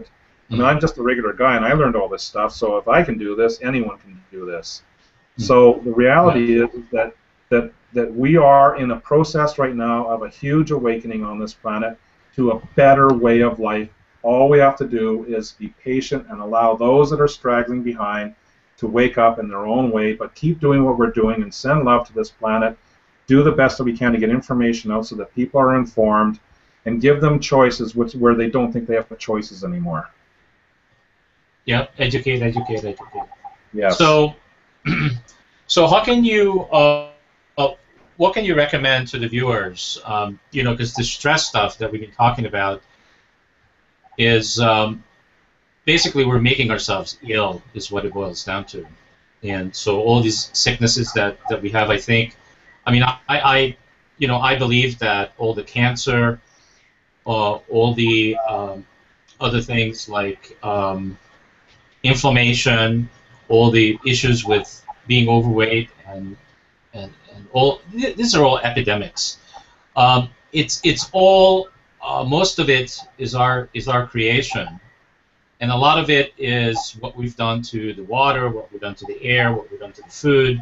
I mean, I'm just a regular guy, and I learned all this stuff, so if I can do this, anyone can do this. So the reality is that we are in a process right now of a huge awakening on this planet to a better way of life. All we have to do is be patient and allow those that are straggling behind to wake up in their own way, but keep doing what we're doing and send love to this planet. Do the best that we can to get information out so that people are informed, and give them choices where they don't think they have choices anymore. Yeah, educate, educate, educate. Yes. So, so how can you, what can you recommend to the viewers? You know, because the stress stuff that we've been talking about is basically we're making ourselves ill, is what it boils down to. And so all these sicknesses that we have, I think, I mean, you know, I believe that all the cancer, all the other things like inflammation, all the issues with being overweight, and all these are all epidemics. It's all most of it is our creation, and a lot of it is what we've done to the water, what we've done to the air, what we've done to the food.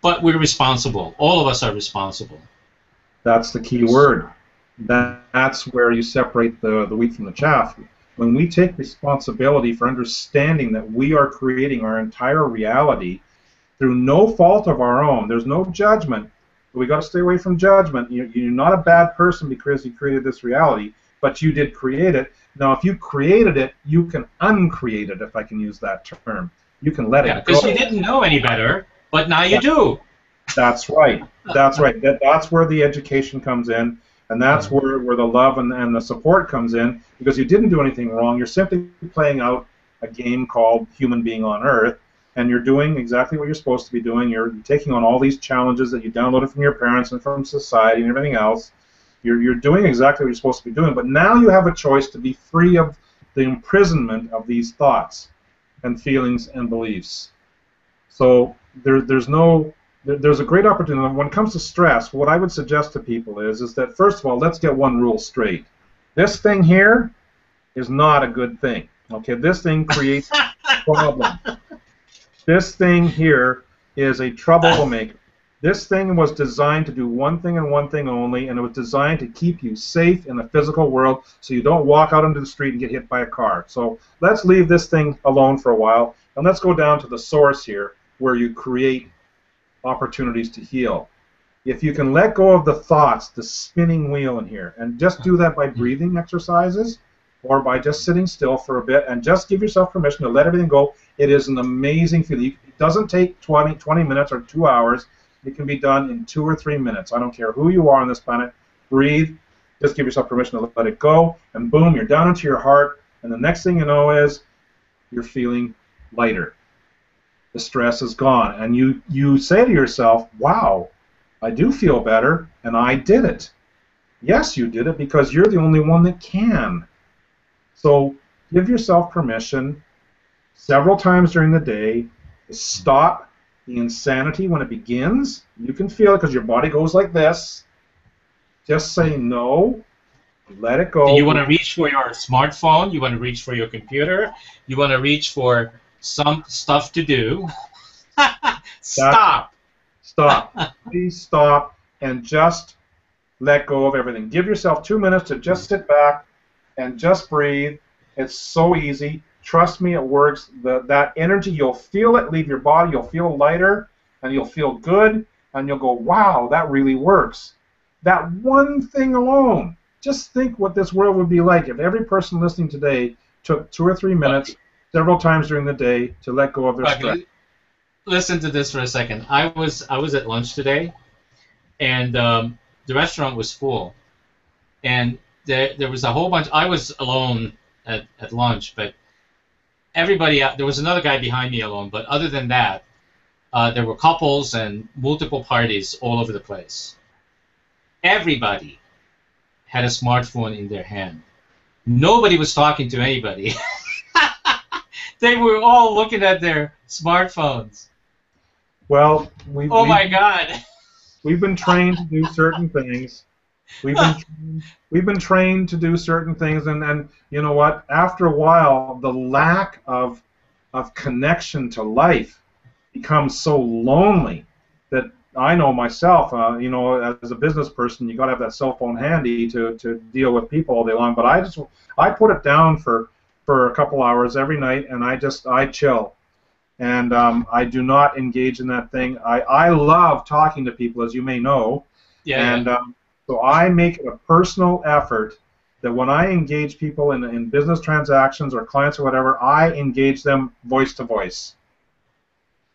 But we're responsible. All of us are responsible. That's the key word. That's where you separate the wheat from the chaff. When we take responsibility for understanding that we are creating our entire reality through no fault of our own, there's no judgment. But we got to stay away from judgment. You're not a bad person because you created this reality, but you did create it. Now, if you created it, you can uncreate it, if I can use that term. You can let it go. Because you didn't know any better, but now you do. That's right. That's right. That's where the education comes in. And that's where the love and the support comes in, because you didn't do anything wrong. You're simply playing out a game called Human Being on Earth, and you're doing exactly what you're supposed to be doing. You're taking on all these challenges that you downloaded from your parents and from society and everything else. You're doing exactly what you're supposed to be doing, but now you have a choice to be free of the imprisonment of these thoughts and feelings and beliefs. So there's a great opportunity. When it comes to stress, what I would suggest to people is that, first of all, let's get one rule straight. This thing here is not a good thing. Okay, this thing creates problems. This thing here is a troublemaker. This thing was designed to do one thing and one thing only, and it was designed to keep you safe in the physical world so you don't walk out into the street and get hit by a car. So let's leave this thing alone for a while, and let's go down to the source here, where you create opportunities to heal. If you can let go of the thoughts, the spinning wheel in here, and just do that by breathing exercises or by just sitting still for a bit and just give yourself permission to let everything go, it is an amazing feeling. It doesn't take 20 minutes or 2 hours. It can be done in 2 or 3 minutes. I don't care who you are on this planet. Breathe. Just give yourself permission to let it go, and boom, you're down into your heart, and the next thing you know is you're feeling lighter. The stress is gone, and you say to yourself, wow, I do feel better, and I did it. Yes, you did it, because you're the only one that can. So give yourself permission several times during the day to stop the insanity when it begins. You can feel it because your body goes like this. Just say no, let it go. You want to reach for your smartphone, you want to reach for your computer, you want to reach for some stuff to do. Stop. Stop. Please stop and just let go of everything. Give yourself 2 minutes to just sit back and just breathe. It's so easy. Trust me, it works. That energy, you'll feel it leave your body. You'll feel lighter, and you'll feel good, and you'll go, wow, that really works. That one thing alone. Just think what this world would be like if every person listening today took 2 or 3 minutes several times during the day to let go of their stress. Listen to this for a second. I was at lunch today, and the restaurant was full, and there was a whole bunch. I was alone at lunch, but everybody there was another guy behind me alone, but other than that, there were couples and multiple parties all over the place. Everybody had a smartphone in their hand. Nobody was talking to anybody. They were all looking at their smartphones. Well, Oh my God. we've been trained to do certain things. We've been trained to do certain things, and you know what? After a while, the lack of connection to life becomes so lonely that I know myself. You know, as a business person, you got to have that cell phone handy to deal with people all day long. But I put it down for a couple hours every night, and I chill. And I do not engage in that thing. I love talking to people, as you may know, Yeah, and yeah. so I make it a personal effort that when I engage people in business transactions or clients or whatever, I engage them voice to voice.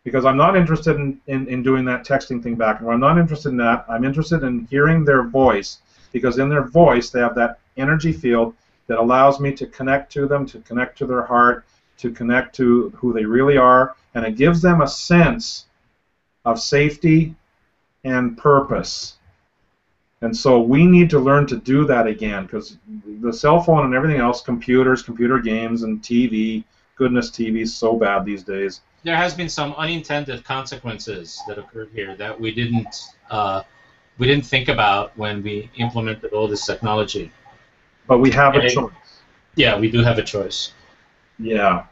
Because I'm not interested in doing that texting thing back. I'm not interested in that. I'm interested in hearing their voice, because in their voice they have that energy field that allows me to connect to them, to connect to their heart, to connect to who they really are, and it gives them a sense of safety and purpose. And so we need to learn to do that again, because the cell phone and everything else, computers, computer games, and TV, goodness, TV is so bad these days. There has been some unintended consequences that occurred here that we didn't think about when we implemented all this technology. But we have a And choice. yeah, we do have a choice. Yeah.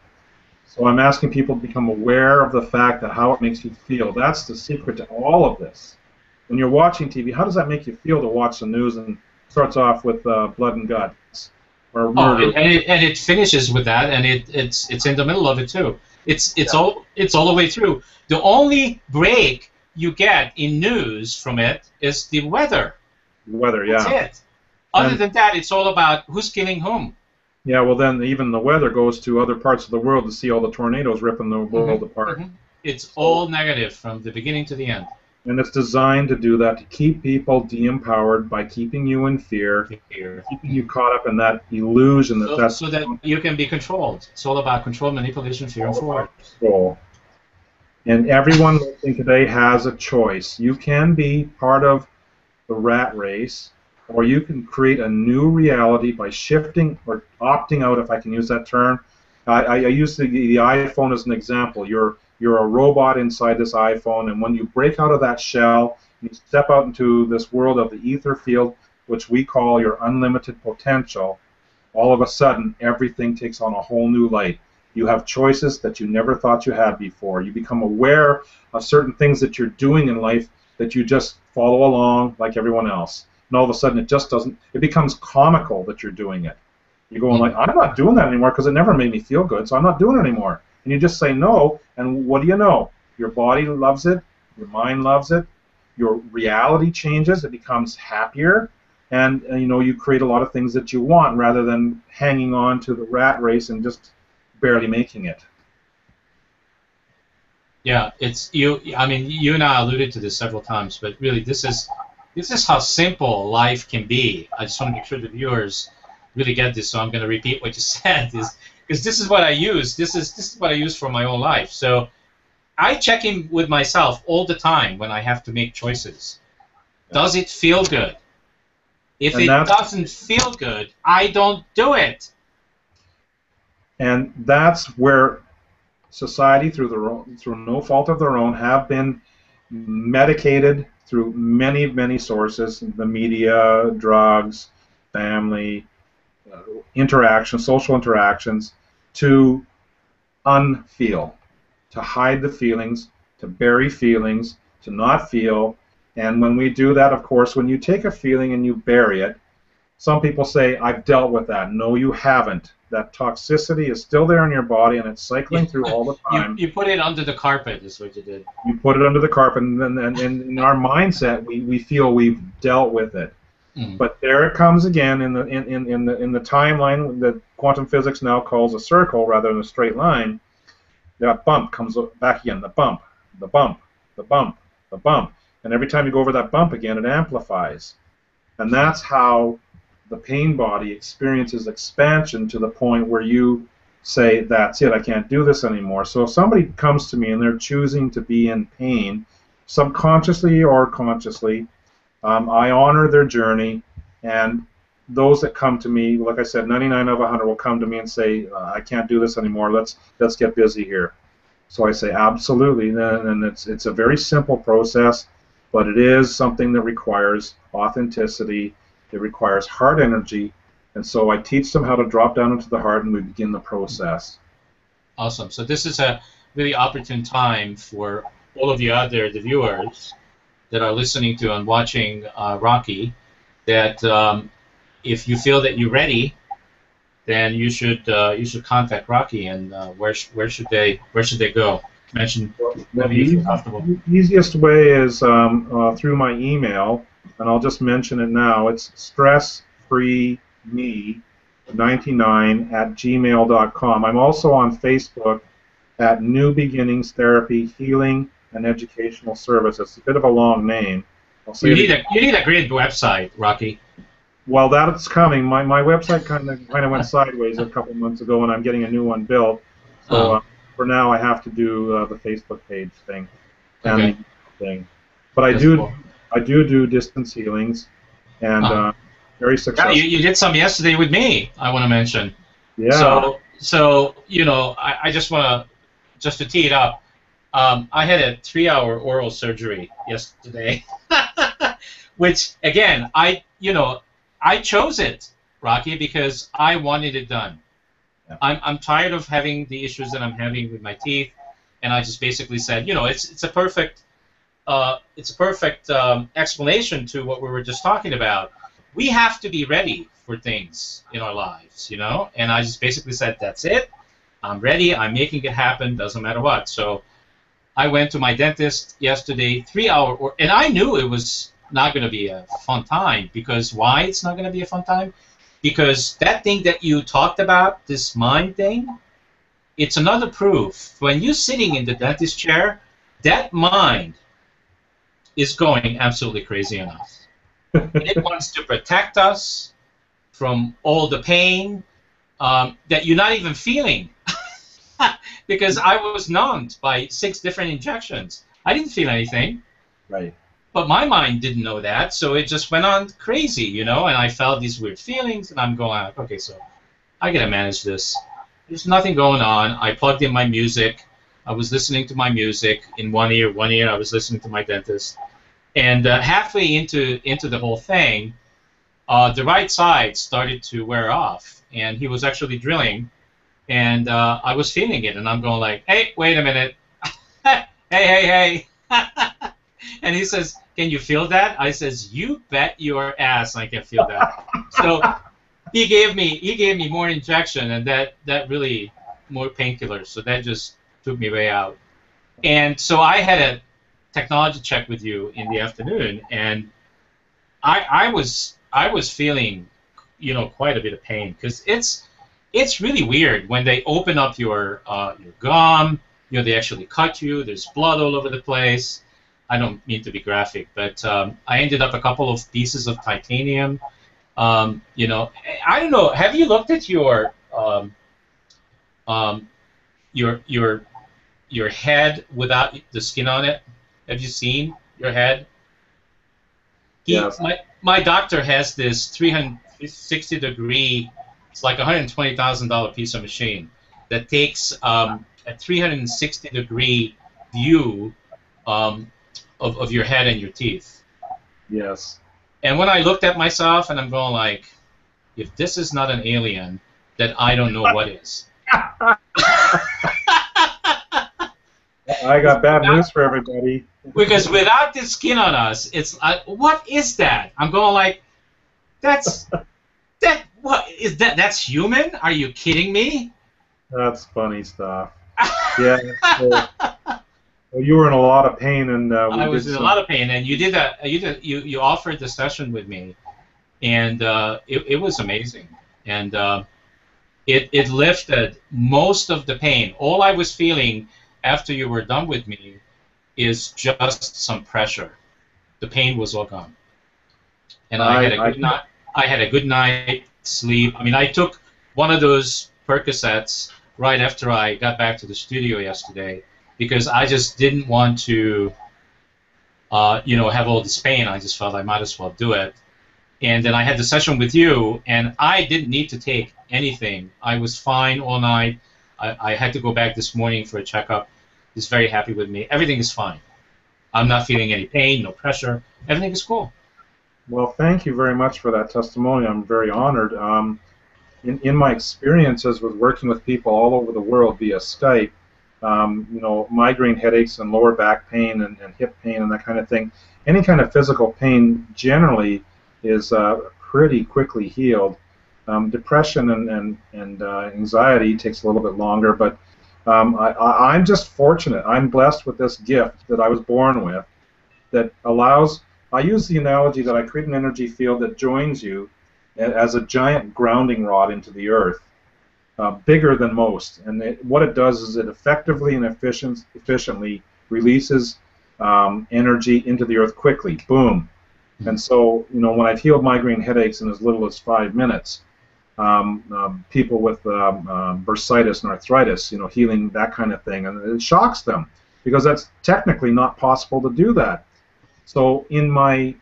So I'm asking people to become aware of the fact that how it makes you feel. That's the secret to all of this. When you're watching TV, how does that make you feel to watch the news and starts off with blood and guts or Oh, murder? and it finishes with that, and it's in the middle of it too. Yeah. It's all the way through. The only break you get in news from it is the weather. Weather, That's yeah. it. Other And than that, it's all about who's killing whom. yeah, well then even the weather goes to other parts of the world to see all the tornadoes ripping the Hmm. world apart. Hmm. It's So, all negative from the beginning to the end. and it's designed to do that, to keep people de-empowered by keeping you in fear, Here. keeping you caught up in that illusion that that's So that you can be controlled. It's all about control, manipulation, fear, and all force. about control. And everyone listening today has a choice. You can be part of the rat race, or you can create a new reality by shifting or opting out, if I can use that term. I use the iPhone as an example. You're a robot inside this iPhone, and when you break out of that shell, you step out into this world of the ether field, which we call your unlimited potential. All of a sudden, everything takes on a whole new light. You have choices that you never thought you had before. You become aware of certain things that you're doing in life that you just follow along like everyone else. And all of a sudden, it just doesn't, it becomes comical that you're doing it. You're going like, Mhm. I'm not doing that anymore because it never made me feel good, so I'm not doing it anymore. And you just say no, and what do you know? Your body loves it, your mind loves it, your reality changes, it becomes happier, and you know, you create a lot of things that you want rather than hanging on to the rat race and just barely making it. Yeah, it's you. I mean, you and I alluded to this several times, but really, this is how simple life can be. I just want to make sure the viewers really get this. So I'm going to repeat what you said, is because this is what I use. This is what I use for my own life. So I check in with myself all the time when I have to make choices. Yeah. Does it feel good? If And it that's doesn't feel good, I don't do it. and that's where society, through no fault of their own, have been medicated through many sources: the media, drugs, family, interactions, social interactions, to unfeel, to hide the feelings, to bury feelings, to not feel. And when we do that, of course, when you take a feeling and you bury it, some people say, I've dealt with that. No, you haven't. That toxicity is still there in your body, and it's cycling through all the time. You put it under the carpet, is what you did. You put it under the carpet, and then and in our mindset, we feel we've dealt with it. Mm. But there it comes again in the timeline that quantum physics now calls a circle rather than a straight line. That bump comes back again. The bump, the bump, the bump, the bump. And every time you go over that bump again, it amplifies. And that's how the pain body experiences expansion to the point where you say, that's it, I can't do this anymore. So if somebody comes to me and they're choosing to be in pain, subconsciously or consciously, I honor their journey, and those that come to me, like I said, 99 of 100 will come to me and say, I can't do this anymore, let's get busy here. So I say, absolutely, and it's a very simple process, but it is something that requires authenticity, it requires heart energy, and so I teach them how to drop down into the heart, and we begin the process. Awesome. So this is a really opportune time for all of you out there, the viewers that are listening to and watching Rocky, that if you feel that you're ready, then you should contact Rocky. And where should they go? Mention maybe you feel comfortable. The easiest way is through my email, and I'll just mention it now. It's stressfreeme99@gmail.com. I'm also on Facebook at New Beginnings Therapy Healing and Educational Service. It's a bit of a long name. You need a great website, Rocky. Well, that's coming. My website kind of went sideways a couple months ago, and I'm getting a new one built. So for now, I have to do the Facebook page thing and the thing. But I do distance healings, and very successful. Yeah, you did some yesterday with me, I want to mention. Yeah. So you know, I just want to tee it up. I had a 3-hour oral surgery yesterday, which again, I chose it, Rocky, because I wanted it done. Yeah. I'm tired of having the issues that I'm having with my teeth, and I just basically said, it's a perfect explanation to what we were just talking about. We have to be ready for things in our lives, and I just basically said, that's it. I'm ready. I'm making it happen. Doesn't matter what. So I went to my dentist yesterday, 3-hour, and I knew it was not going to be a fun time. Because why it's not going to be a fun time? Because that thing that you talked about, this mind thing, it's another proof. When you're sitting in the dentist chair, that mind is going absolutely crazy on us. It wants to protect us from all the pain that you're not even feeling. Because I was numbed by 6 different injections. I didn't feel anything. Right. But my mind didn't know that, so it just went on crazy, and I felt these weird feelings, and I'm going, okay, so I gotta manage this. There's nothing going on. I plugged in my music. I was listening to my music in one ear I was listening to my dentist. And halfway into the whole thing, the right side started to wear off, and he was actually drilling, and I was feeling it, and I'm going like, hey, wait a minute. hey. And he says, can you feel that? I says, you bet your ass I can feel that. So he gave me more injection, and that really, more painkillers. So that just took me way out. And so I had a technology check with you in the afternoon, and I was feeling, quite a bit of pain, because it's really weird when they open up your gum. They actually cut you. There's blood all over the place. I don't mean to be graphic, but I ended up a couple of pieces of titanium. I don't know. Have you looked at your head without the skin on it? Have you seen your head? Yes. My doctor has this 360-degree. It's like $120,000 piece of machine that takes a 360-degree view of your head and your teeth. Yes. And when I looked at myself, and I'm going like, if this is not an alien, then I don't know what is. I got bad news for everybody. Because without the skin on us, it's what is that? I'm going like, what is that? That's human? Are you kidding me? That's funny stuff. Yeah. Well, you were in a lot of pain, and I was in a lot of pain, and you offered the session with me, and it was amazing, and it lifted most of the pain. All I was feeling after you were done with me is just some pressure, The pain was all gone, and I had a good night. I had a good night sleep. I mean, I took one of those Percocets right after I got back to the studio yesterday because I just didn't want to, have all this pain. I just felt I might as well do it. And then I had the session with you, and I didn't need to take anything. I was fine all night. I had to go back this morning for a checkup. He's very happy with me. Everything is fine. I'm not feeling any pain, no pressure. Everything is cool. Well, thank you very much for that testimony. I'm very honored. In my experiences with working with people all over the world via Skype, migraine headaches and lower back pain and hip pain and that kind of thing, any kind of physical pain generally is pretty quickly healed. Depression and anxiety takes a little bit longer, but I'm just fortunate. I'm blessed with this gift that I was born with that allows, I use the analogy that I create an energy field that joins you as a giant grounding rod into the earth, bigger than most. And what it does is it effectively and efficiently releases energy into the earth quickly. Boom. And so, when I've healed migraine headaches in as little as 5 minutes, people with bursitis and arthritis, healing that kind of thing, and it shocks them because that's technically not possible to do that. So in my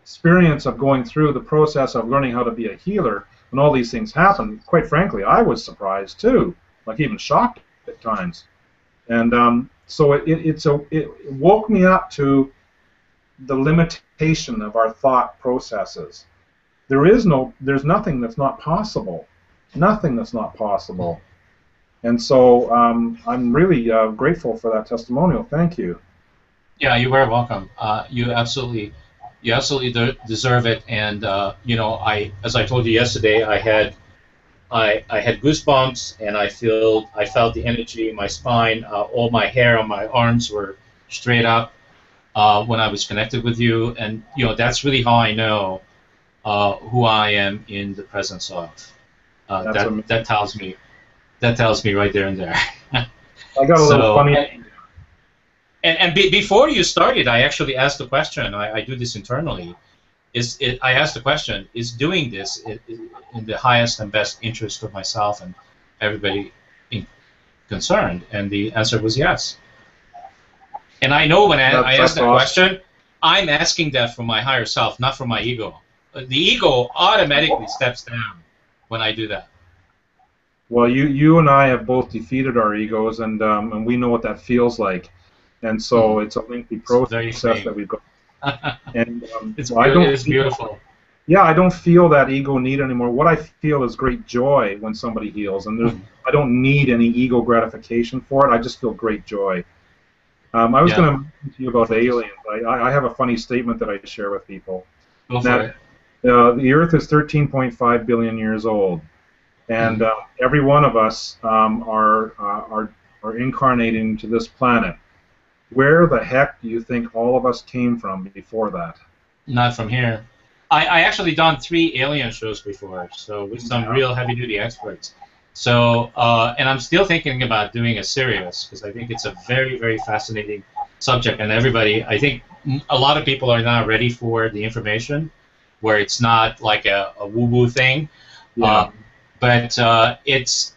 experience of going through the process of learning how to be a healer, when all these things happen, quite frankly, I was surprised too, like even shocked at times. And so it woke me up to the limitation of our thought processes. There's nothing that's not possible. Nothing that's not possible. And so I'm really grateful for that testimonial. Thank you. Yeah, you're very welcome. You absolutely deserve it. And as I told you yesterday, I had goosebumps, and I felt the energy in my spine. All my hair on my arms were straight up when I was connected with you, and that's really how I know who I am in the presence of. That tells me right there and there. I got a little funny. And before you started, I actually asked the question. I do this internally. I asked the question: is doing this in the highest and best interest of myself and everybody concerned? And the answer was yes. And I know when I ask that question, I'm asking that from my higher self, not from my ego. The ego automatically steps down when I do that. Well, you and I have both defeated our egos, and we know what that feels like. And so it's a lengthy process that we've got. And it's beautiful. Yeah, I don't feel that ego need anymore. What I feel is great joy when somebody heals, and I don't need any ego gratification for it. I just feel great joy. I was going to mention to you about aliens. I have a funny statement that I share with people. Go for it. The Earth is 13.5 billion years old, and every one of us are incarnating into this planet. Where the heck do you think all of us came from before that? Not from here. I actually done 3 alien shows before, so with some real heavy-duty experts. So, and I'm still thinking about doing a series because I think it's a very, very fascinating subject, and I think a lot of people are not ready for the information, where it's not like a woo-woo thing. Yeah. But it's,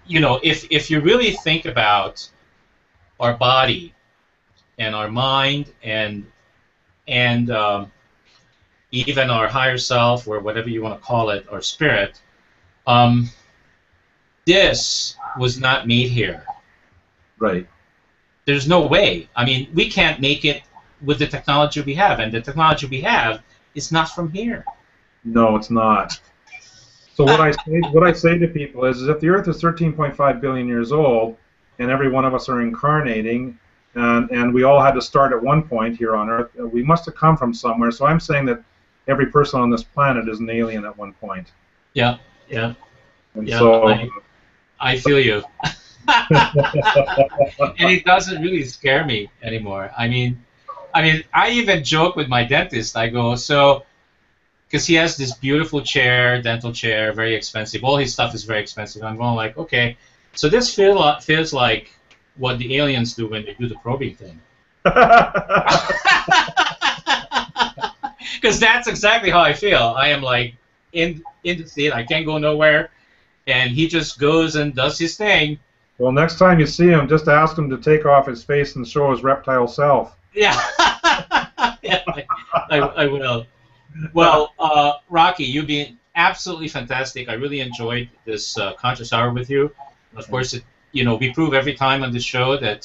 if you really think about our body and our mind and even our higher self, or whatever you want to call it, or spirit, this was not made here. Right. There's no way. I mean, we can't make it with the technology we have, and the technology we have is not from here. No, it's not. So what I say to people is if the Earth is 13.5 billion years old, and every one of us are incarnating, and we all had to start at one point here on Earth, we must have come from somewhere. So I'm saying that every person on this planet is an alien at one point. Yeah. And so I feel you. And it doesn't really scare me anymore. I mean, I even joke with my dentist. I go, because he has this beautiful chair, dental chair, very expensive. All his stuff is very expensive. I'm going like, okay, so this feels like what the aliens do when they do the probing thing. Because that's exactly how I feel. I am like in the seat. I can't go nowhere, and he just goes and does his thing. Well, next time you see him, just ask him to take off his face and show his reptile self. Yeah, yeah, I will. Well, Rocky, you've been absolutely fantastic. I really enjoyed this conscious hour with you. Of course, we prove every time on this show that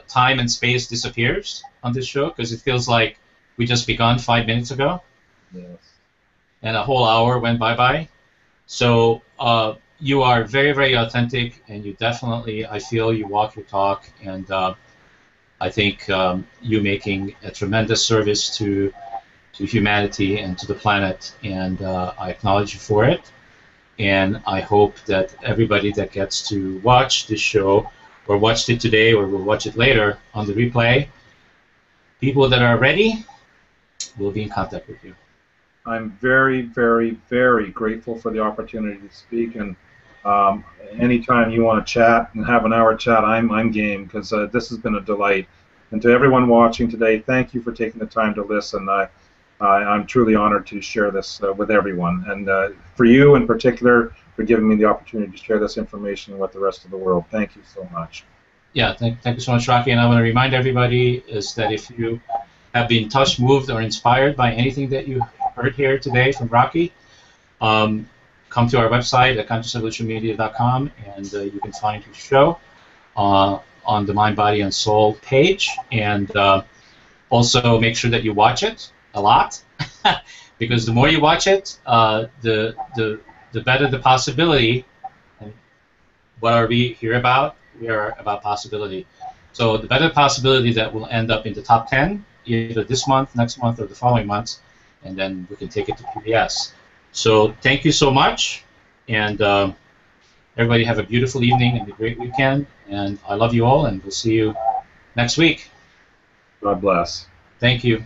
time and space disappears on this show because it feels like we just begun 5 minutes ago. Yes. And a whole hour went by. So you are very, very authentic, and you definitely, I feel, you walk your talk, and I think you're making a tremendous service to humanity and to the planet, and I acknowledge you for it. And I hope that everybody that gets to watch this show, or watched it today, or will watch it later on the replay, people that are ready will be in contact with you. I'm very, very, very grateful for the opportunity to speak, and anytime you want to chat and have an hour chat, I'm game, because this has been a delight. And to everyone watching today, thank you for taking the time to listen. I'm truly honored to share this with everyone, and for you in particular, for giving me the opportunity to share this information with the rest of the world. Thank you so much. Yeah, thank you so much, Rocky. And I want to remind everybody is that if you have been touched, moved, or inspired by anything that you heard here today from Rocky, come to our website at consciousevolutionmedia.com, and you can find his show on the Mind, Body, and Soul page. And also make sure that you watch it a lot, because the more you watch it, the better the possibility. And what are we here about? We are about possibility. So the better possibility that we'll end up in the top 10, either this month, next month, or the following months, and then we can take it to PBS. So thank you so much, and everybody have a beautiful evening and a great weekend, and I love you all, and we'll see you next week. God bless. Thank you.